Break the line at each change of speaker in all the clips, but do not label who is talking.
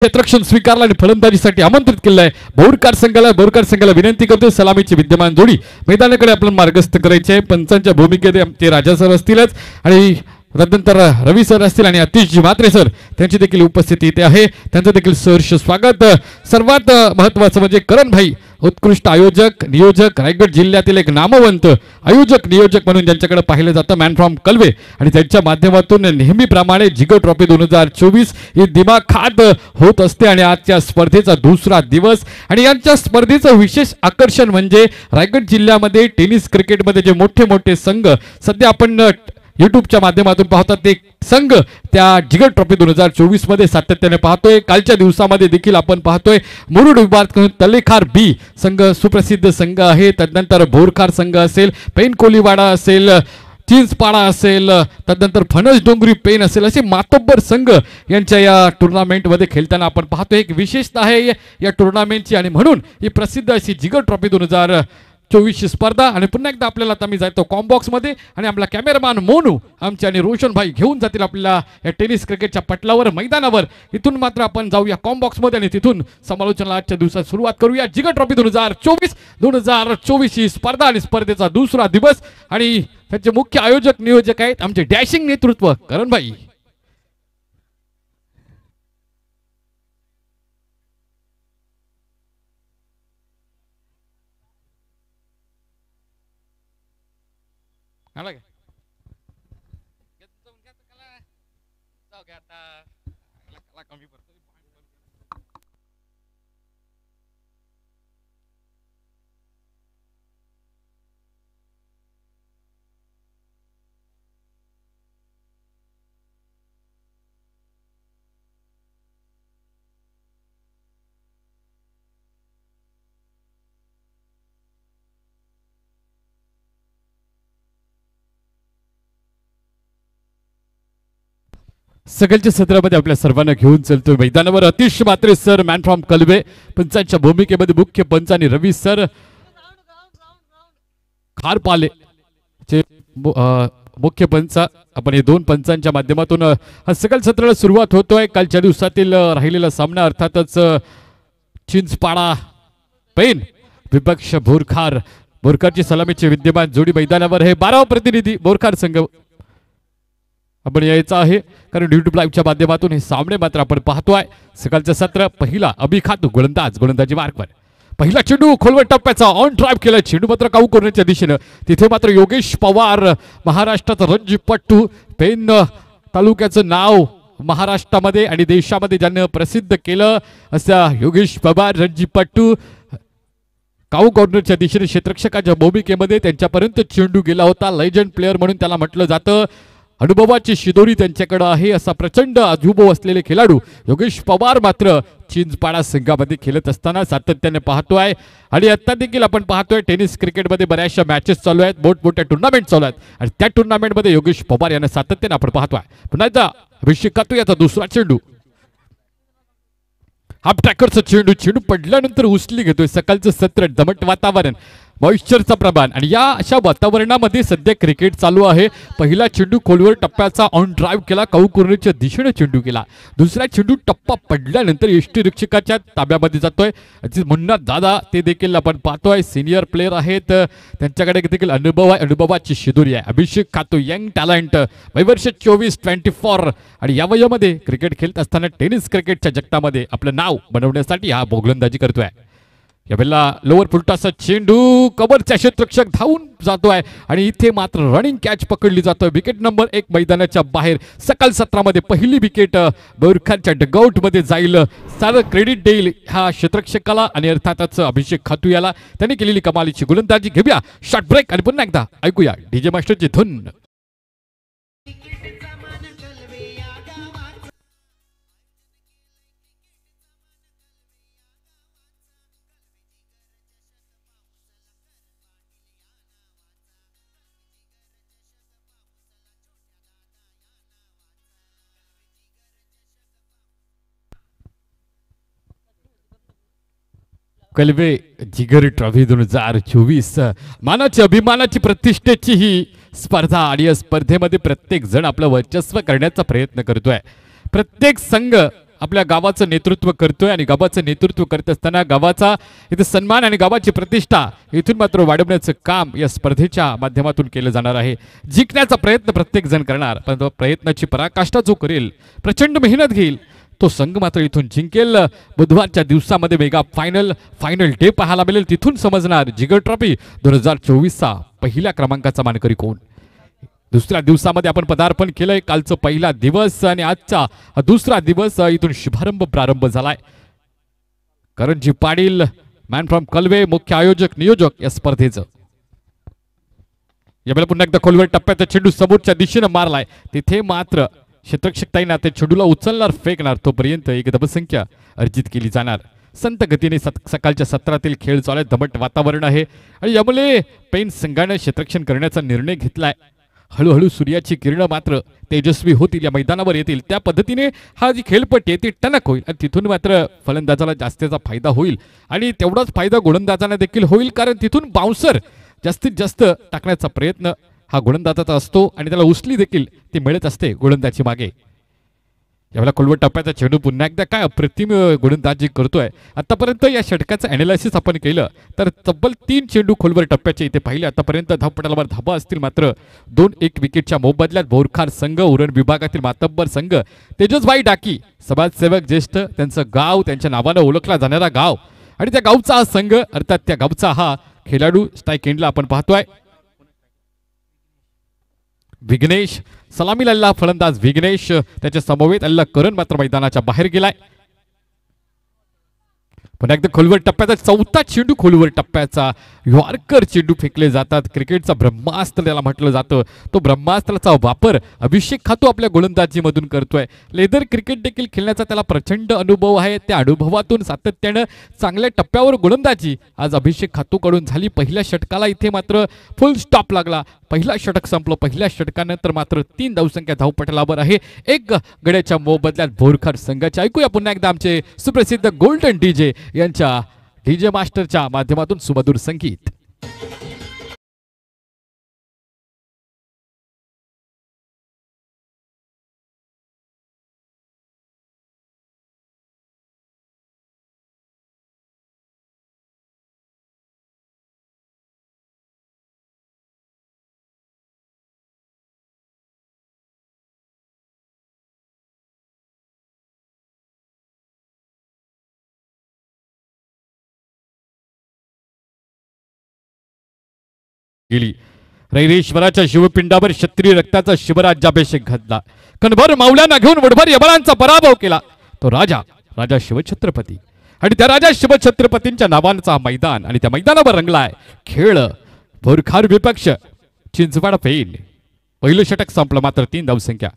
क्षेत्ररक्षण स्वीकारला आणि फलंदाजीसाठी आमंत्रित केलं आहे बोरकार संघाला विनंती करतोय सलामीची विद्यमान जोडी मैदानाकडे आपल्याला मार्गस्थ करायचे आहे। पंचांच्या भूमिकेत आमचे राजा सर असतीलच आणि तदनंतर रवी सर असतील आणि अतिशजी म्हात्रे सर त्यांची देखील उपस्थिती इथे आहे, त्यांचं देखील सहर्ष स्वागत। सर्वात महत्त्वाचं म्हणजे करण भाई उत्कृष्ट आयोजक नियोजक रायगड जिल्ह्यातील एक नामवंत आयोजक नियोजक म्हणून ज्यांच्याकडे पाहिलं जातं मॅन फ्रॉम कलवे आणि त्यांच्या माध्यमातून नेहमीप्रमाणे जिगर ट्रॉफी 2024 ही दिमाखात होत असते आणि आजच्या स्पर्धेचा दुसरा दिवस आणि यांच्या स्पर्धेचं विशेष आकर्षण म्हणजे रायगड जिल्ह्यामध्ये टेनिस क्रिकेटमध्ये जे मोठे मोठे संघ सध्या आपण यूट्यूबच्या माध्यमातून पाहतात ते संघ त्या जिगर ट्रॉफी 2024 मध्ये सातत्याने पाहतोय। कालच्या दिवसामध्ये देखील आपण पाहतोय मुरुड विभाग तलेखार बी संघ सुप्रसिद्ध संघ आहे, तदनंतर बोरखार संघ असेल, पेन कोलीवाडा असेल, चिंचपाडा असेल, तदनंतर फणस डोंगरी पेन असेल, असे मातब्बर संघ यांच्या या टुर्नामेंटमध्ये खेळताना आपण पाहतोय। एक विशेषता आहे या टुर्नामेंटची आणि म्हणून ही प्रसिद्ध अशी जिगर ट्रॉफी 2024 स्पर्धा। आणि पुन्हा एकदा आपल्याला आता मी जातो कॉम्बॉक्स मध्ये आणि आपला कॅमेरामॅन मोनू आमचे आणि रोशन भाई घेऊन जातील आपल्याला या टेनिस क्रिकेटच्या पटलावर मैदानावर। इथून मात्र आपण जाऊया कॉम्बॉक्स मध्ये आणि तिथून समालोचनाला आजच्या दिवसात सुरुवात करूया। जिगर ट्रॉफी 2024 ही स्पर्धा आणि स्पर्धेचा दुसरा दिवस आणि त्याचे मुख्य आयोजक नियोजक आहेत आमचे डॅशिंग नेतृत्व करण भाई। सगळ्यांच्या सत्रामध्ये आपल्या सर्वांना घेऊन चलतो मैदानावर अतिशय म्हात्रे सर मॅन फ्रॉम कलवे पंचांच्या भूमिकेमध्ये मुख्य पंच आणि रवी सर खारपाले चे मुख्य पंच। आपण हे दोन पंचांच्या माध्यमातून हा सगळं सत्राला सुरुवात होतोय। कालच्या दिवसातील राहिलेला सामना अर्थातच चिंचपाडा पेन विपक्ष बोरकारची सलामीची विद्यमान जोडी मैदानावर हे 12वा प्रतिनिधी बोरकार संघ आपण यायचं आहे कारण यूट्यूब लाईव्हच्या माध्यमातून हे सामने मात्र आपण पाहतोय। सकाळचं सत्र पहिला अभिखात गोलंदाजी मार्कवर पहिला चेंडू खोलवर टप्प्याचा ऑन ड्राईव्ह केला, चेंडू मात्र काऊ करण्याच्या दिशेनं तिथे मात्र योगेश पवार महाराष्ट्राचा रणजीपट्टू पेन तालुक्याचं नाव महाराष्ट्रामध्ये आणि देशामध्ये ज्यानं प्रसिद्ध केलं असा योगेश पवार रणजीपट्टू काऊ कॉर्नरच्या दिशेने क्षेत्ररक्षकाच्या भूमिकेमध्ये त्यांच्यापर्यंत चेंडू गेला होता। लेजंड प्लेअर म्हणून त्याला म्हटलं जातं, अनुभवाची शिदोरी त्यांच्याकडे आहे असा प्रचंड अनुभव असलेले खेळाडू योगेश पवार मात्र चिंचपाडा संघामध्ये खेळत असताना सातत्याने पाहतोय। आणि आता देखील आपण पाहतोय टेनिस क्रिकेटमध्ये बऱ्याचशा मॅचेस चालू आहेत, मोठमोठ्या टुर्नामेंट चालू आहेत आणि त्या टुर्नामेंटमध्ये योगेश पवार यांना सातत्याने आपण पाहतोय। पुन्हा एकदा अभिषेक कातू याचा दुसरा चेंडू हाफ ट्रॅकरचा चेंडू पडल्यानंतर उचली घेतोय। सकाळचं सत्र दमट वातावरण मॉइश्चरचा प्रमाण आणि या अशा वातावरणामध्ये सध्या क्रिकेट चालू आहे। पहिला चेंडू खोलवर टप्प्याचा ऑन ड्राईव्ह केला, काऊ कॉर्नरच्या दिशेने चेंडू केला, दुसरा चेंडू टप्पा पडल्यानंतर यष्टी रक्षकाच्या ताब्यामध्ये जातोय। मुन्ना दादा ते देखील आपण पाहतोय, सिनियर प्लेयर आहेत, त्यांच्याकडे देखील अनुभव आहे, अनुभवाची शिदोरी आहे। अभिषेक कातू यंग टॅलेंट वर्ष 24-24 आणि या वयामध्ये क्रिकेट खेळत असताना टेनिस क्रिकेटच्या जगतामध्ये आपलं नाव बनवण्यासाठी हा गोलंदाजी करतोय। यावेळेला लोअर फुलटाचा चेंडू कबरच्या क्षेत्ररक्षक धावून जातोय आणि इथे मात्र रनिंग कॅच पकडली जातोय। विकेट नंबर 1 मैदानाच्या बाहेर। सकाळ सत्रामध्ये पहिली विकेट बोरखारच्या डगआउट मध्ये जाईल, सारं क्रेडिट देईल ह्या क्षेत्ररक्षकाला आणि अर्थातच अभिषेक खातू याला, त्यांनी केलेली कमालीची गोलंदाजी। घेऊया शॉर्ट ब्रेक आणि पुन्हा एकदा ऐकूया डीजे मास्टरची धून। कलवे जिगर ट्रॉफी 2024 मानाची अभिमानाची प्रतिष्ठेची ही स्पर्धा आणि या स्पर्धेमध्ये प्रत्येक जण आपलं वर्चस्व करण्याचा प्रयत्न करतोय। प्रत्येक संघ आपल्या गावाचं नेतृत्व करतोय आणि गावाचं नेतृत्व करत असताना गावाचा इथे सन्मान आणि गावाची प्रतिष्ठा इथून मात्र वाढवण्याचं काम या स्पर्धेच्या माध्यमातून केलं जाणार आहे। जिंकण्याचा प्रयत्न प्रत्येक जण करणार, पण प्रयत्नाची पराकाष्ठा जो करेल, प्रचंड मेहनत घेईल, तो संघ मात्र इथून जिंकेल। बुधवारच्या दिवसामध्ये मेगा फायनल डे पाहायला मिळेल। तिथून समजणार जिगर ट्रॉफी 2024चा पहिल्या क्रमांकाचा मानकरी कोण। दुसऱ्या दिवसामध्ये आपण पदार्पण केलंय। कालचा पहिला दिवस आणि आजचा दुसरा दिवस, इथून शुभारंभ प्रारंभ झालाय। करणजी पाटील, मॅन फ्रॉम कलवे, मुख्य आयोजक नियोजक या स्पर्धेचं। यावेळेला पुन्हा एकदा खोलवर टप्प्यात चेंडू समोरच्या दिशेने मारलाय, तिथे मात्र क्षेत्ररक्षकांना ते चेंडूला उचलणार फेकणार तोपर्यंत एक धावसंख्या अर्जित केली जाणार। संत गतीने सकाळच्या सत्रातील खेळ चालू आहे, दमट वातावरण आहे आणि यामुळे पेन संघाने क्षेत्ररक्षण करण्याचा निर्णय घेतलाय। हळूहळू सूर्याची किरण मात्र तेजस्वी होतील, या मैदानावर येतील, त्या पद्धतीने हा जी खेळपट्टी आहे ती टणक होईल आणि तिथून मात्र फलंदाजाला जास्तीचा फायदा होईल आणि तेवढाच फायदा गोलंदाजांना देखील होईल, कारण तिथून बाउन्सर जास्तीत जास्त टाकण्याचा प्रयत्न हा गोलंदाजाचा असतो आणि त्याला उचली देखील ती मिळत असते गोलंदाजी मागे। यावेळेला खोलवर टप्प्याचा चेंडू पुन्हा एकदा काय अप्रतिम गोलंदाजी करतोय। आतापर्यंत या षटकाचं अॅनालिसिस आपण केलं तर तब्बल 3 चेंडू खोलवर टप्प्याचे इथे पाहिले। आतापर्यंत धावपटलावर धाबा असतील मात्र 2-1 विकेटच्या मोबदल्यात बोरखार संघ, उरण विभागातील मातब्बर संघ, तेजसभाई डाकी समाजसेवक ज्येष्ठ, त्यांचं गाव, त्यांच्या नावानं ओळखला जाणारा गाव आणि त्या गावचा हा संघ, अर्थात त्या गावचा हा खेळाडू स्ट्राईक एंडला आपण पाहतोय विघ्नेश। सलामीला अल्ला फलंदाज विघ्नेश, त्याच्या समवेत अल्ला करण मात्र मैदानाच्या बाहेर गेलाय। पुन्हा एकदा खोलवर टप्प्याचा चौथा चेंडू खोलवर टप्प्याचा यॉर्कर चेंडू फेकले जातात। क्रिकेटचा ब्रह्मास्त्र त्याला म्हटलं जातं। तो ब्रह्मास्त्राचा वापर अभिषेक खातू आपल्या गोलंदाजीमधून करतोय। लेदर क्रिकेट देखील खेळण्याचा त्याला प्रचंड अनुभव आहे। त्या अनुभवातून सातत्यानं चांगल्या टप्प्यावर गोलंदाजी आज अभिषेक खातूकडून झाली। पहिल्या षटकाला इथे मात्र फुल स्टॉप लागला, पहिला षटक संपलं। पहिल्या षटकानंतर मात्र 3 धावसंख्या धावपटलावर आहे, 1 गड्याच्या मोबदल्यात बोरखार संघाचे। ऐकूया पुन्हा एकदा आमचे सुप्रसिद्ध गोल्डन डीजे यांच्या डीजे मास्टरच्या माध्यमातून सुमधुर संगीत। गेली रैरेश्वराच्या शिवपिंडावर क्षत्रिय रक्ताचा शिवराज्याभिषेक घडला। कणभर मावल्यांना घेऊन वडभर यबळांचा पराभव केला तो राजा शिवछत्रपती आणि त्या राजा शिवछत्रपतींच्या नावांचा मैदान आणि त्या मैदानावर रंगलाय खेळ। बोरखार विपक्ष चिंचवाड पेन। पहिलं षटक संपलं मात्र 3 धावसंख्या।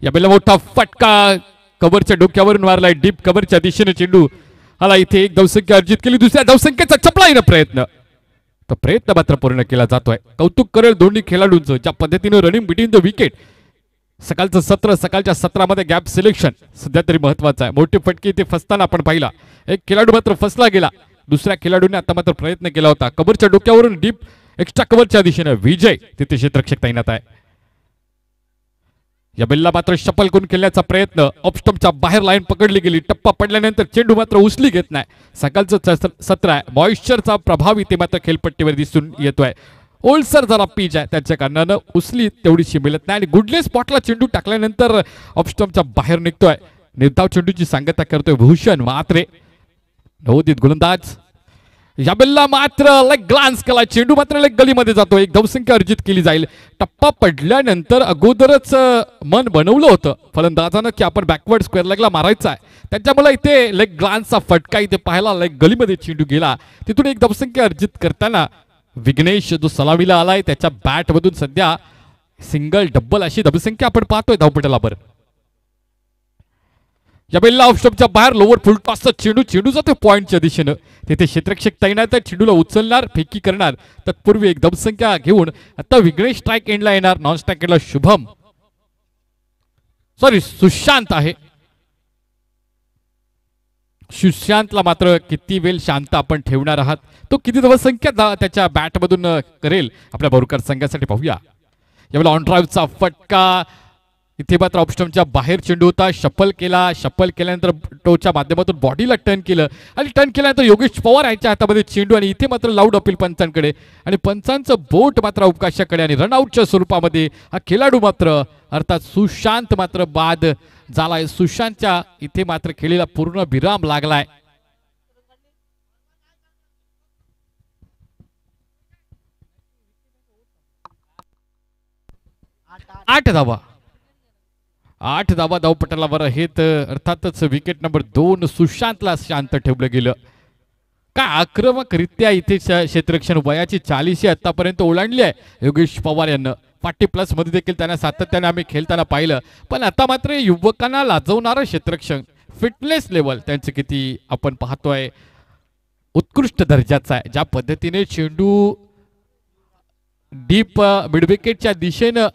यावेळेला मोठा फटका कव्हरच्या डोक्यावरून मारलाय, डीप कव्हरच्या दिशेने चेंडू आला, इथे 1 धावसंख्या अर्जित केली। दुसऱ्या धावसंख्येचा चपळाईनं प्रयत्न, तो प्रयत्न मात्र पूर्ण केला जातोय। कौतुक करेल दोन्ही खेळाडूंचं, ज्या पद्धतीने रनिंग बिटवीन द विकेट। सकाळचं सत्र, सकाळच्या सत्रामध्ये गॅप सिलेक्शन सध्या तरी महत्वाचं आहे। मोठी फटकी इथे फसताना आपण पाहिला, एक खेळाडू मात्र फसला गेला, दुसऱ्या खेळाडूने आता मात्र प्रयत्न केला होता। कव्हरच्या डोक्यावरून डीप एक्स्ट्रा कव्हरच्या दिशेने विजय, तिथे क्षेत्ररक्षक तैनात आहे। या बेलला मात्र शपल करून खेळण्याचा प्रयत्न, ऑफस्टंपच्या बाहेर लाईन पकडली गेली, टप्पा पडल्यानंतर चेंडू मात्र उचली घेत नाही। सकाळचं सत्र आहे, मॉइश्चरचा प्रभाव इथे मात्र खेळपट्टीवर दिसून येतोय। ओल्डसर जरा पीच आहे, त्याच्या कारणानं उचली तेवढीशी मिळत नाही आणि गुडले स्पॉटला चेंडू टाकल्यानंतर ऑफस्टंपच्या बाहेर निघतोय। निर्धाव चेंडूची सांगता करतोय भूषण म्हात्रे, नवोदित गोलंदाज। या बेलला मात्र लेग ग्लान्स केला, चेंडू मात्र लेग गलीमध्ये जातो, 1 धावसंख्या अर्जित केली जाईल। टप्पा पडल्यानंतर अगोदरच मन बनवलं होतं फलंदाजानं की आपण बॅकवर्ड स्क्वेअर लेगला मारायचा आहे, त्याच्यामुळे इथे लेग ग्लान्सचा फटका इथे पाहायला, लेग गलीमध्ये चेंडू गेला, तिथून 1 धावसंख्या अर्जित करताना विघ्नेश जो सलामीला आलाय त्याच्या बॅट मधून सध्या सिंगल डबल अशी धावसंख्या आपण पाहतोय धावपटलावर। या बेलला ऑफस्टंपच्या बाहेर लोअर फुल टॉसचा चेंडू जातो पॉइंटच्या दिशेनं, तिथे क्षेत्ररक्षक तैनात आहे, चेंडूला उचलणार फेकी करणार। तत्पूर्वी 1 धावसंख्या घेऊन आता विघ्नेश स्ट्राईक एंडला येणार, नॉन स्ट्राईक एंडला सुशांत आहे। सुशांतला मात्र किती वेळ शांत आपण ठेवणार आहात, तो किती धावसंख्या त्याच्या बॅट मधून करेल आपल्या बोरकर संघासाठी पाहूया। यावेळेला ऑन ड्राईव्हचा फटका, इथे मात्र ऑप्शनच्या बाहेर चेंडू होता, शफल केल्यानंतर टोच्या माध्यमातून बॉडीला टर्न केलं आणि टर्न केल्यानंतर योगेश पवार यांच्या हातामध्ये चेंडू आणि इथे मात्र लाऊड अपील पंचांकडे आणि पंचांचं बोट मात्र अवकाशाकडे आणि रनआउटच्या स्वरूपामध्ये हा खेळाडू मात्र अर्थात सुशांत मात्र बाद झालाय. सुशांतच्या इथे मात्र खेळीला पूर्ण विराम लागलाय. 8 धावा 8 धावा धावपटलावर आहेत. अर्थातच विकेट नंबर 2 सुशांतला शांत ठेवलं गेलं. काय आक्रमकरित्या इथे क्षेत्ररक्षण वयाची 40 आतापर्यंत ओलांडली आहे योगेश पवार यांना. 40+ मध्ये देखील त्यांना सातत्याने आम्ही खेळताना पाहिलं, पण आता मात्र युवकांना लाजवणारं क्षेत्ररक्षण फिटनेस लेवल त्यांचं किती आपण पाहतोय उत्कृष्ट दर्जाचा आहे. ज्या पद्धतीने चेंडू डीप मिडविकेटच्या दिशेनं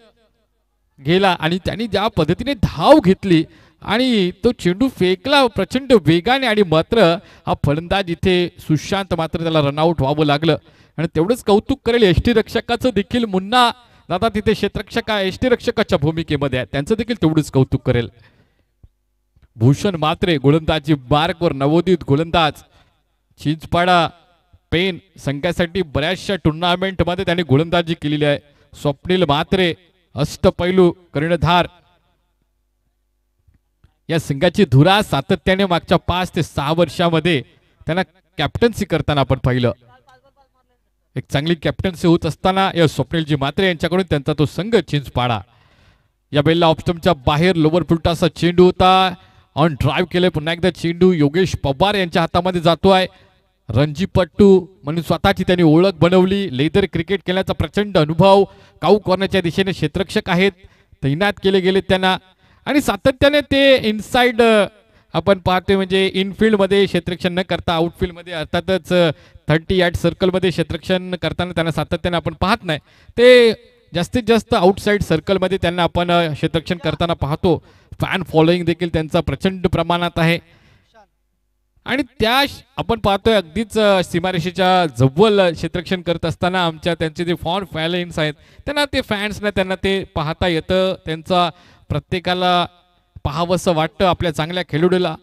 गेला आणि त्यांनी ज्या पद्धतीने धाव घेतली आणि तो चेंडू फेकला प्रचंड वेगाने आणि मात्र हा फलंदाज इथे सुशांत मात्र त्याला रनआउट व्हावं लागलं. आणि तेवढंच कौतुक करेल एसटी रक्षकाचं देखील. मुन्ना दादा तिथे क्षेत्ररक्षका एसटी रक्षकाच्या भूमिकेमध्ये आहे, त्यांचं देखील तेवढंच कौतुक करेल. भूषण मात्रे गोलंदाजी मार्कवर नवोदित गोलंदाज चिंचपाडा पेन संघासाठी बऱ्याचशा टुर्नामेंटमध्ये त्यांनी गोलंदाजी केलेली आहे. स्वप्नील म्हात्रे अष्टपैलू कर्णधार या संघाची धुरा सातत्याने मागच्या 5 ते 6 वर्षामध्ये त्यांना कॅप्टन्सी करताना आपण पाहिलं. एक चांगली कॅप्टन्सी होत असताना या स्वप्नीलजी म्हात्रे यांच्याकडून त्यांचा तो संघ चिंचपाडा. या बेलला ऑप्शनच्या बाहेर लोवर फुलटाचा चेंडू होता. ऑन ड्राईव्ह केले पुन्हा एकदा चेंडू योगेश पवार यांच्या हातामध्ये जातोय. रणजीपट्टू म्हणून स्वतःची त्यांनी ओळख बनवली. लेदर क्रिकेट खेळण्याचा प्रचंड अनुभव. काऊ कॉर्नरच्या दिशेने क्षेत्ररक्षक आहेत तैनात केले गेले त्यांना आणि सातत्याने ते इनसाइड आपण पाहतोय म्हणजे इनफिल्ड मध्ये क्षेत्ररक्षण न करता आउटफिल्ड मध्ये अर्थातच 30 यार्ड सर्कल मध्ये क्षेत्ररक्षण करताना त्यांना सातत्याने आपण पाहत नाही. ते जास्तीत जास्त आउटसाइड सर्कल मध्ये त्यांना आपण क्षेत्ररक्षण करताना पाहतो. फॅन फॉलोईंग देखील त्यांचा प्रचंड प्रमाणात आहे आणि त्या आपण पाहतोय अगदीच सीमारेषेच्या जवळ क्षेत्ररक्षण करत असताना आमच्या त्यांचे जे फॉन फॅन्स आहेत त्यांना ते फॅन्सना त्यांना ते पाहता येतं. त्यांचा प्रत्येकाला पाहावंसं वाटतं आपल्या चांगल्या खेळाडूला.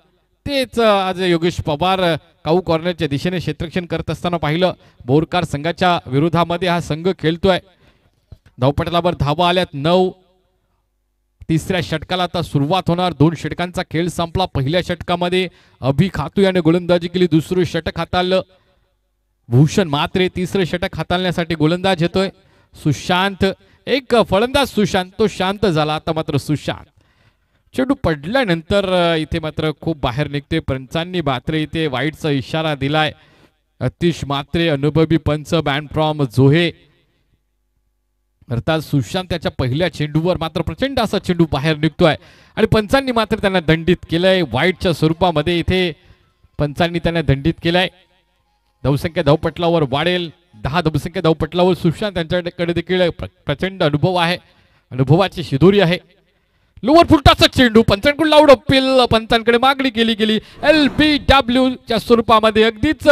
तेच आज योगेश पवार काऊ कॉर्नरच्या दिशेने क्षेत्ररक्षण करत असताना पाहिलं. बोरकार संघाच्या विरोधामध्ये हा संघ खेळतोय. धावपटलावर धावा आल्यात 9. तिसऱ्या षटकाला आता सुरुवात होणार. 2 षटकांचा खेळ संपला. पहिल्या षटकामध्ये अभि खातू याने गोलंदाजी केली. दुसरं षटक हाताळलं भूषण म्हात्रे. तिसरं षटक हाताळण्यासाठी गोलंदाज येतोय सुशांत. एक फलंदाज सुशांत तो शांत झाला. आता मात्र सुशांत चेंडू पडल्यानंतर इथे मात्र खूप बाहेर निघते. पंचांनी म्हात्रे इथे वाईटचा इशारा दिलाय. अतिश म्हात्रे अनुभवी पंच बॅन फ्रॉम जोहे. अर्थात सुशांत त्याच्या पहिल्या चेंडूवर मात्र प्रचंड असा चेंडू बाहेर निघतोय आणि पंचांनी मात्र त्यांना दंडित केलंय. वाईटच्या स्वरूपामध्ये इथे पंचांनी त्यांना दंडित केलंय. धावसंख्या धावपटलावर वाढेल. 10 धावसंख्या धावपटलावर सुशांत त्यांच्याकडे देखील प्रचंड अनुभव आहे. अनुभवाची शिदोरी आहे. लोअर फुलटाचा चेंडू पंचांकडून लाऊड अपील पंचांकडे मागणी केली गेली. LBW च्या स्वरूपामध्ये अगदीच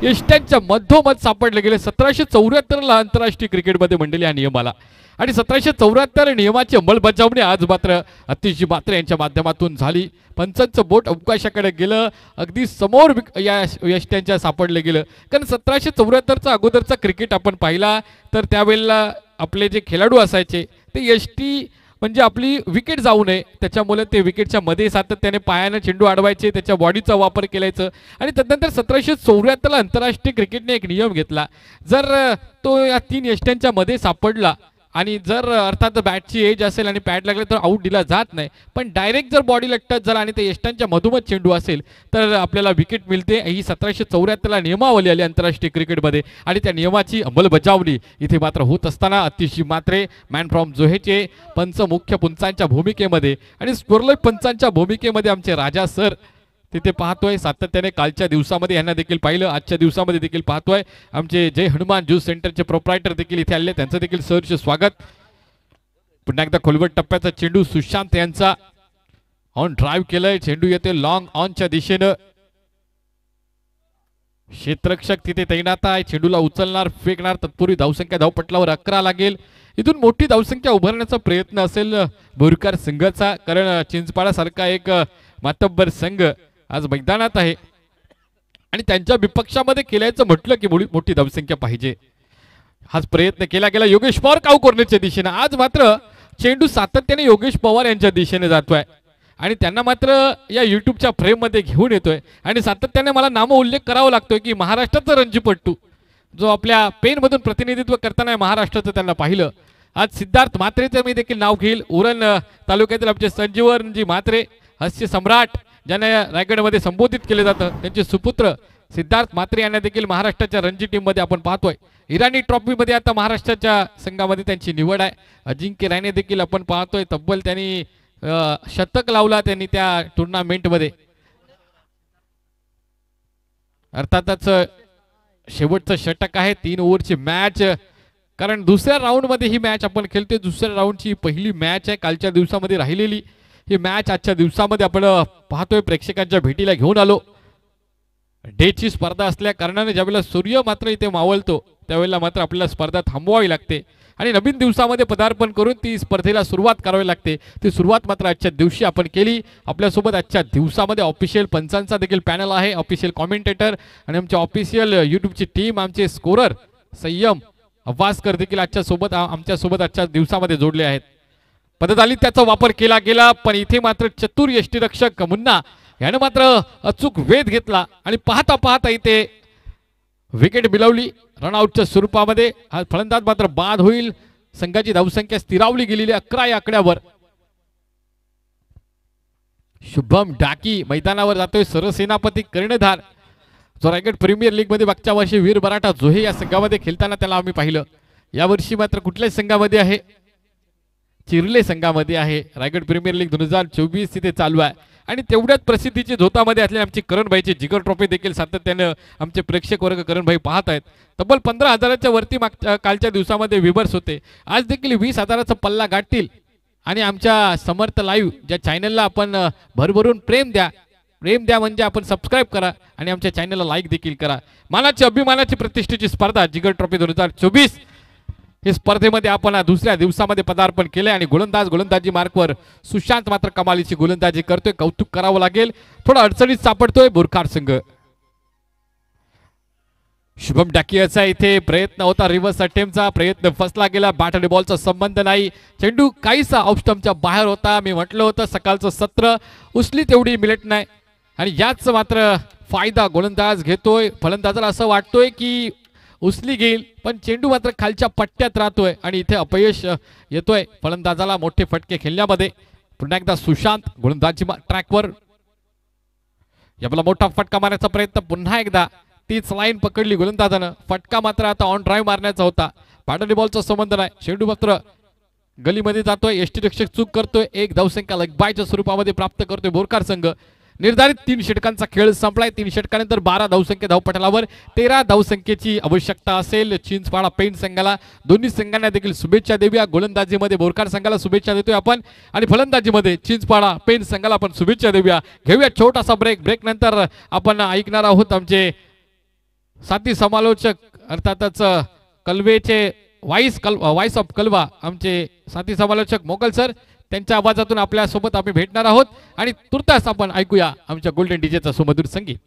यष्ट्यांच्या मधोमध सापडले गेले. 1774ला आंतरराष्ट्रीय क्रिकेटमध्ये मंडळी हा नियम आला आणि 1774 नियमाची अंमलबजावणी आज मात्र अतिशय म्हात्रे यांच्या माध्यमातून झाली. पंचांचं बोट अवकाशाकडे गेलं. अगदी समोर या यष्ट्यांच्या सापडले गेलं. कारण 1774चा अगोदरचा क्रिकेट आपण पाहिला तर त्यावेळेला आपले जे खेळाडू असायचे ते यष्टी म्हणजे आपली विकेट जाऊ नये त्याच्यामुळे ते विकेटच्या मध्ये सातत्याने पायाने चेंडू अडवायचे. त्याच्या बॉडीचा वापर केलायचं आणि त्यानंतर 1774ला आंतरराष्ट्रीय क्रिकेटने एक नियम घेतला. जर तो या 3 यष्ट्यांच्या मध्ये सापडला आणि जर अर्थात बॅटची एज असेल आणि पॅड लागले तर आऊट दिला जात नाही. पण डायरेक्ट जर बॉडीला टच झाला आणि ते यष्ट्यांच्या मधोमध चेंडू असेल तर आपल्याला विकेट मिळते. ही 1774ला नियमावली आली आंतरराष्ट्रीय क्रिकेटमध्ये आणि त्या नियमाची अंमलबजावणी इथे मात्र होत असताना अतिशय म्हात्रे मॅन फ्रॉम जोहेचे पंच मुख्य पंचांच्या भूमिकेमध्ये आणि स्कोरलेस पंचांच्या भूमिकेमध्ये आमचे राजा सर तिथे पाहतोय. सातत्याने कालच्या दिवसामध्ये यांना देखील पाहिलं. आजच्या दिवसामध्ये देखील पाहतोय. आमचे जय हनुमान ज्यूस सेंटरचे प्रोप्रायटर देखील इथे आले. त्यांचं देखील सहर्ष स्वागत. पुन्हा एकदा खोलवट टप्प्याचा चेंडू सुशांत यांचा ऑन ड्राईव्ह केलंय. चेंडू येते लॉंग ऑनच्या दिशेनं. क्षेत्ररक्षक तिथे तैनात आहे. चेंडूला उचलणार, फेकणार. तत्पूर्वी धावसंख्या धावपटलावर 11 लागेल. इथून मोठी धावसंख्या उभारण्याचा प्रयत्न असेल बोरकर संघाचा, कारण चिंचपाडासारखा एक मातब्बर संघ आज मैदानात आहे आणि त्यांच्या विपक्षामध्ये केल्याचं म्हटलं की मोठी धावसंख्या पाहिजे. हाच प्रयत्न केला गेला योगेश पवार काऊ करण्याच्या दिशेने. आज मात्र चेंडू सातत्याने योगेश पवार यांच्या दिशेने जातोय आणि त्यांना मात्र या युट्यूबच्या फ्रेममध्ये घेऊन येतोय आणि सातत्याने मला नाम उल्लेख करावा लागतोय की महाराष्ट्राचा रणजीपट्टू जो आपल्या पेनमधून प्रतिनिधित्व करताना महाराष्ट्राचं त्यांना पाहिलं. आज सिद्धार्थ म्हात्रेचं मी देखील नाव घेईल. उरण तालुक्यातील आमचे संजीवनजी म्हात्रे, हास्य सम्राट ज्यांना रायगडमध्ये संबोधित केले जातं, त्यांचे सुपुत्र सिद्धार्थ म्हात्रे यांना देखील महाराष्ट्राच्या रणजी टीममध्ये आपण पाहतोय. इराणी ट्रॉफीमध्ये आता महाराष्ट्राच्या संघामध्ये त्यांची निवड आहे. अजिंक्य राणे देखील आपण पाहतोय, तब्बल त्यांनी शतक लावला त्यांनी त्या टुर्नामेंटमध्ये. अर्थातच शेवटचं षटक आहे, 3 ओव्हरची मॅच, कारण दुसऱ्या राऊंडमध्ये ही मॅच आपण खेळतोय. दुसऱ्या राऊंडची पहिली मॅच आहे कालच्या दिवसामध्ये राहिलेली. ही मॅच आजच्या दिवसामध्ये आपण पाहतोय, प्रेक्षकांच्या भेटीला घेऊन आलो. डेची स्पर्धा असल्या कारणाने ज्यावेळेला सूर्य मात्र इथे मावळतो त्यावेळेला मात्र आपल्याला स्पर्धा थांबवावी लागते आणि नवीन दिवसामध्ये पदार्पण करून ती स्पर्धेला सुरुवात करावी लागते. ती सुरुवात मात्र आजच्या दिवशी आपण केली. आपल्यासोबत आजच्या दिवसामध्ये ऑफिशियल पंचांचा देखील पॅनल आहे, ऑफिशियल कॉमेंटेटर आणि आमच्या ऑफिशियल यूट्यूबची टीम, आमचे स्कोरर संयम अव्वासकर देखील आमच्यासोबत आजच्या दिवसामध्ये जोडले आहेत. पदतालीत त्याचा वापर केला गेला, पण इथे मात्र चतुर यष्टीरक्षक मुन्ना यानं मात्र अचूक वेध घेतला आणि पाहता पाहता इथे विकेट मिळवली रनआउटच्या स्वरूपामध्ये. हा फलंदाज मात्र बाद होईल. संघाची धावसंख्या स्थिरावली गेलेली 11 या आकड्यावर. शुभम डाकी मैदानावर जातोय. सरसेनापती कर्णधार जो रायगड प्रीमियर लीग मध्ये मागच्या वर्षी वीर बराटा जोहे या संघामध्ये खेळताना त्याला आम्ही पाहिलं. यावर्षी मात्र कुठल्याच संघामध्ये आहे, चिर्ले संघामध्ये आहे. रायगड प्रीमियर लीग 2024 तिथे चालू आहे आणि तेवढ्याच प्रसिद्धीची झोतामध्ये असलेले आमचे करणभाईची जिगर ट्रॉफी देखील सातत्यानं आमचे प्रेक्षक वर्ग करणभाई पाहत आहेत. तब्बल 15,000च्या वरती कालच्या दिवसामध्ये व्ह्यूवर्स होते. आज देखील 20,000चा पल्ला गाठतील आणि आमच्या समर्थ लाईव्ह ज्या चॅनलला आपण भरभरून प्रेम द्या म्हणजे आपण सबस्क्राईब करा आणि आमच्या चॅनलला लाईक देखील करा. मानाची अभिमानाची प्रतिष्ठेची स्पर्धा जिगर ट्रॉफी 2024 हे स्पर्धेमध्ये आपण दुसऱ्या दिवसामध्ये पदार्पण केले आणि गोलंदाजी मार्कवर सुशांत मात्र कमालीची गोलंदाजी करतोय. कौतुक करावं लागेल. थोडा अडचणीत सापडतोय बोरकार संघ. शुभम डाकियाचा इथे प्रयत्न होता, रिव्हर्स अटेम्प्टचा प्रयत्न फसला गेला. बॅट आणि बॉलचा संबंध नाही. चेंडू काहीसा ऑफ स्टंपच्या बाहेर होता. मी म्हटलं होतं सकाळचं सत्र उसली तेवढी मिळत नाही आणि याच मात्र फायदा गोलंदाज घेतोय. फलंदाजाला असं वाटतोय की उसली घेईल, पण चेंडू मात्र खालच्या पट्ट्यात राहतोय आणि इथे अपयश येतोय फलंदाजाला मोठे फटके खेळण्यामध्ये. पुन्हा एकदा सुशांत गोलंदाजी ट्रॅकवर. याला मोठा फटका मारण्याचा प्रयत्न पुन्हा एकदा. तीच लाईन पकडली गोलंदाजानं. फटका मात्र आता ऑन ड्राईव्ह मारण्याचा होता. बॅट बॉलचा संबंध नाही. चेंडू मात्र गलीमध्ये जातोय. यष्टीरक्षक चूक करतोय. एक धावसंख्या लगबायच्या स्वरूपामध्ये प्राप्त करतोय बोरकार संघ. निर्धारित 3 षटकांचा खेळ संपलाय. 3 षटकानंतर 12 धावसंख्या धावपटलावर 13 धावसंख्येची आवश्यकता असेल चिंचपाडा पेन संघाला. दोन्ही संघांना देखील शुभेच्छा देऊया. गोलंदाजीमध्ये बोरकार संघाला शुभेच्छा देतोय आपण आणि फलंदाजीमध्ये चिंचपाडा पेन संघाला आपण शुभेच्छा देऊया. घेऊया छोटासा ब्रेक नंतर आपण ऐकणार आहोत आमचे साथी समालोचक अर्थातच कलवेचे व्हाईस ऑफ कलवा आमचे साथी समालोचक मोगल सर, त्यांच्या आवाजातून आपल्या सोबत आम्ही भेटणार आहोत आणि तुर्तास आपण ऐकूया आमच्या गोल्डन डीजेचा सुमधुर संगीत.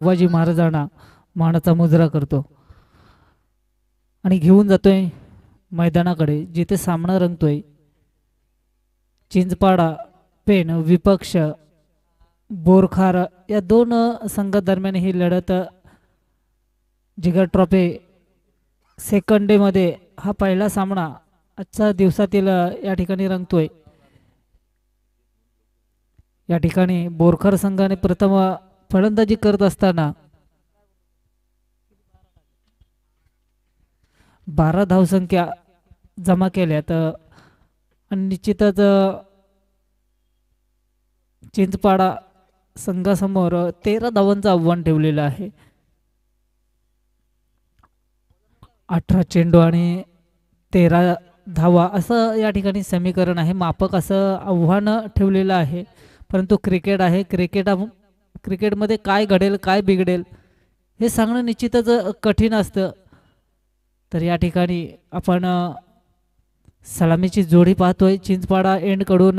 शिवाजी महाराजांना मानाचा मुजरा करतो आणि घेऊन जातोय मैदानाकडे जिथे सामना रंगतोय. चिंचपाडा पेन विपक्ष बोरखार या दोन संघादरम्यान ही लढत जिगर ट्रॉफी सेकंड डे मध्ये हा पहिला सामना आजच्या दिवसातील या ठिकाणी रंगतोय. या ठिकाणी बोरखार संघाने प्रथम फलंदाजी करत असताना 12 धावसंख्या जमा केल्यात आणि निश्चितच चिंचपाडा संघासमोर 13 धावांचं आव्हान ठेवलेलं आहे. 18 चेंडू आणि 13 धावा असं या ठिकाणी समीकरण आहे. मापक असं आव्हान ठेवलेलं आहे. परंतु क्रिकेट आहे. क्रिकेटमध्ये काय घडेल काय बिघडेल हे सांगणं निश्चितच कठीण असतं. तर या ठिकाणी आपण सलामीची जोडी पाहतोय. चिंचपाडा एंड कडून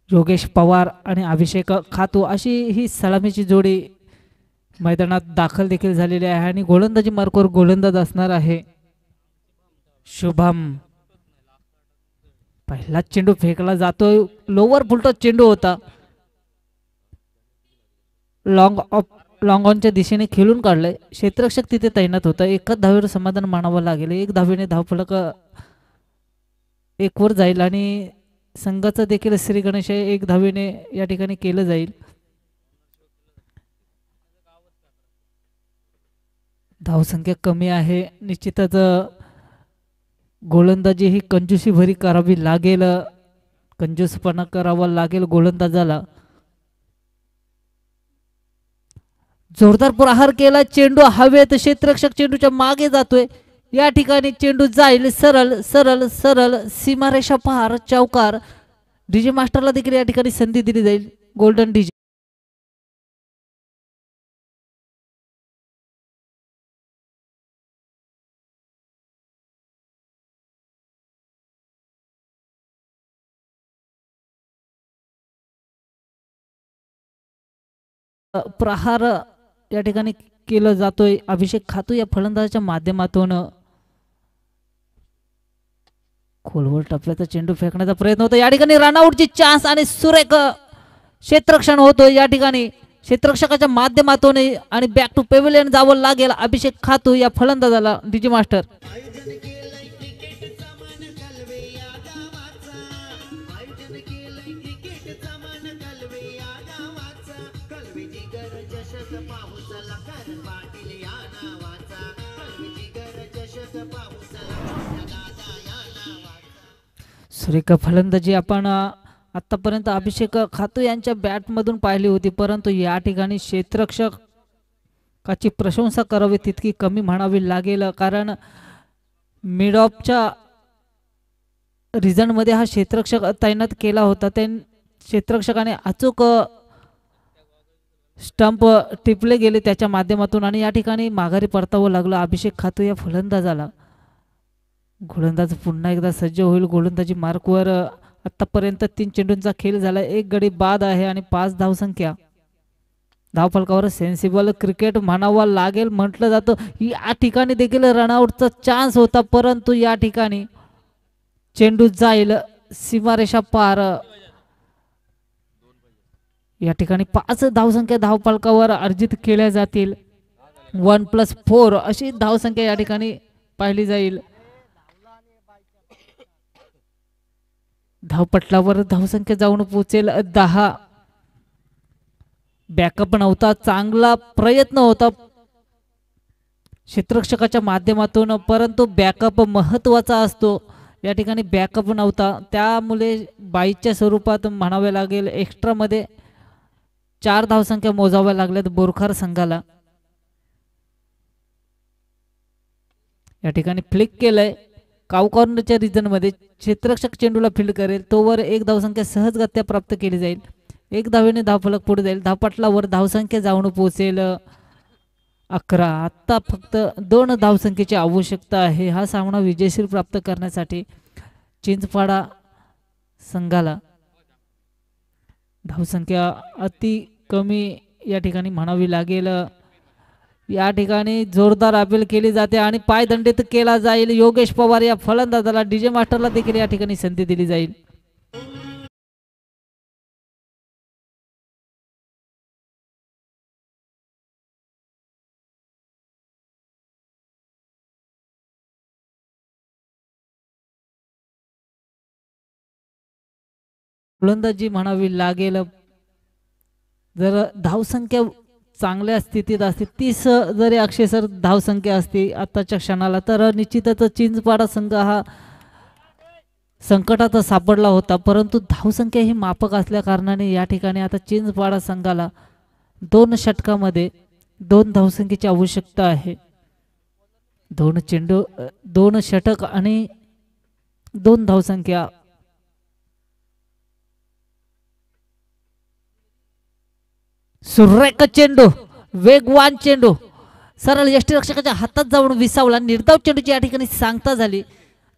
योगेश पवार आणि अभिषेक खातू अशी ही सलामीची जोडी मैदानात दाखल देखील झालेली आहे आणि गोलंदाजी मार्कवर गोलंदाज असणार आहे शुभम. पहिला चेंडू फेकला जातोय. लोवर फुलटॉस चेंडू होता. लॉंग ऑनच्या दिशेने खेळून काढलंय. क्षेत्ररक्षक तिथे तैनात होता. एकच धावेवर समाधान मानावं लागेल. एक धावेने धावफलक एकवर जाईल आणि संघाचं देखील श्री गणेश एक धावेने या ठिकाणी केलं जाईल. धावसंख्या कमी आहे. निश्चितच गोलंदाजी ही कंजूसी भरी करावी लागेल. कंजूसपणा करावा लागेल गोलंदाजाला. जोरदार प्रहार केला. चेंडू हवेत. क्षेत्ररक्षक चेंडूच्या मागे जातोय. या ठिकाणी चेंडू जाईल सरळ सरळ सरळ सीमारेषा पार चौकार. डीजे मास्टरला देखील या ठिकाणी संधी दिली जाईल. गोल्डन डीजे प्रहार या ठिकाणी केलं जातोय. अभिषेक खातू या फलंदाजाच्या माध्यमातून खोलवर टप्प्याचा चेंडू फेकण्याचा प्रयत्न होता. या ठिकाणी रनआउटची चान्स आणि सुरेख क्षेत्ररक्षण होतोय. या ठिकाणी क्षेत्ररक्षकाच्या माध्यमातून आणि बॅक टू पेव्हिलियन जावं लागेल अभिषेक खातू या फलंदाजाला. डीजे मास्टर सुरेख फलंदाजी आपण आतापर्यंत अभिषेक खातू यांच्या बॅटमधून पाहिली होती. परंतु या ठिकाणी क्षेत्ररक्षकाची प्रशंसा करावी तितकी कमी म्हणावी लागेल. कारण मिड ऑफच्या रिझनमध्ये हा क्षेत्ररक्षक तैनात केला होता. त्या क्षेत्ररक्षकाने अचूक स्टंप टिपले गेले त्याच्या माध्यमातून आणि या ठिकाणी माघारी परतावं लागलं अभिषेक खातू या फलंदाजाला. गोलंदाज पुन्हा एकदा सज्ज होईल. गोलंदाजी मार्कवर आतापर्यंत 3 चेंडूंचा खेळ झाला. 1 गडी बाद आहे आणि 5 धावसंख्या. धावफलकावर सेन्सिबल क्रिकेट म्हणावा लागेल म्हटलं जातं. या ठिकाणी देखील रनआउटचा चान्स होता. परंतु या ठिकाणी चेंडू जाईल सीमारेषा पार. या ठिकाणी 5 धावसंख्या धावफलकावर अर्जित केल्या जातील. 1+4 अशी धावसंख्या या ठिकाणी पाहिली जाईल. धावपटलावर धावसंख्या जाऊन पोहोचेल 10. बॅकअप नव्हता. चांगला प्रयत्न होता क्षेत्ररक्षकाच्या माध्यमातून. परंतु बॅकअप महत्वाचा असतो. या ठिकाणी बॅकअप नव्हता. त्यामुळे बाईच्या स्वरूपात म्हणावे लागेल एक्स्ट्रा मध्ये 4 धावसंख्या मोजाव्या लागल्यात बोरखार संघाला. या ठिकाणी फ्लिक केलंय काऊ कॉर्नरच्या रिजन मध्ये. क्षेत्ररक्षक चेंडूला फील्ड करेल तोवर 1 धावसंख्या सहजगत्या प्राप्त केली जाईल. 1 धावेने धावफलक पुढे जाईल. धावपटलावर धावसंख्या जाऊन पोहोचेल 11. आता फक्त 2 धावसंख्येची आवश्यकता आहे हा सामना विजयशील प्राप्त करण्यासाठी चिंचपाडा संघाला. धावसंख्या अति कमी या ठिकाणी म्हणावी लागेल। या ठिकाणी जोरदार अपील केली जाते आणि पायदंडित केला जाईल योगेश पवार या फलंदाजाला। डीजे मास्टरला देखील या ठिकाणी संधी दिली जाईल। गोलंदाजी म्हणावी लागेल। जर धावसंख्या चांगल्या स्थितीत असते 30 जरी अक्षरशः धावसंख्या असते आताच्या क्षणाला तर निश्चितच चिंचपाडा संघ हा संकटात सापडला होता, परंतु धावसंख्या ही माफक असल्या कारणाने या ठिकाणी आता चिंचपाडा संघाला 2 षटकामध्ये 2 धावसंख्येची आवश्यकता आहे। 2 चेंडू 2 षटक आणि 2 धावसंख्या। सुरेख चेंडू, वेगवान चेंडू सरळ यष्टीरक्षकाच्या हातात जाऊन विसावला। निर्धाव चेंडूची या ठिकाणी सांगता झाली।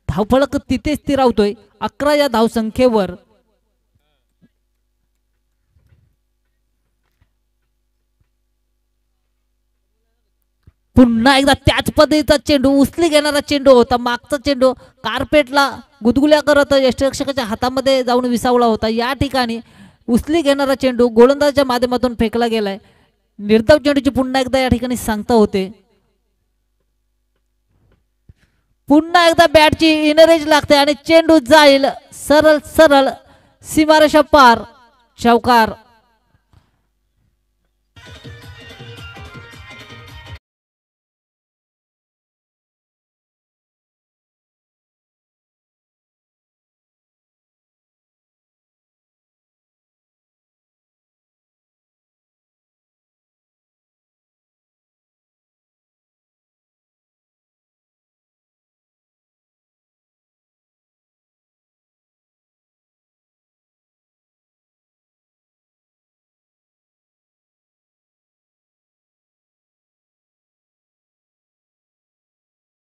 धावफलक तिथे स्थिरावतोय 11 या धावसंख्येवर। पुन्हा एकदा त्याच पद्धतीचा चेंडू उचली घेणारा चेंडू होता। मागचा चेंडू कार्पेटला गुदगुल्या करत यष्टीरक्षकाच्या हातामध्ये जाऊन विसावला होता। या ठिकाणी उचली घेणारा चेंडू गोलंदाजाच्या माध्यमातून फेकला गेलाय। निर्धाव चेंडूची पुन्हा एकदा या ठिकाणी सांगता होते। पुन्हा एकदा बॅटची इनरेज लागते आणि चेंडू जाईल सरळ सरळ सीमारेषा पार। चौकार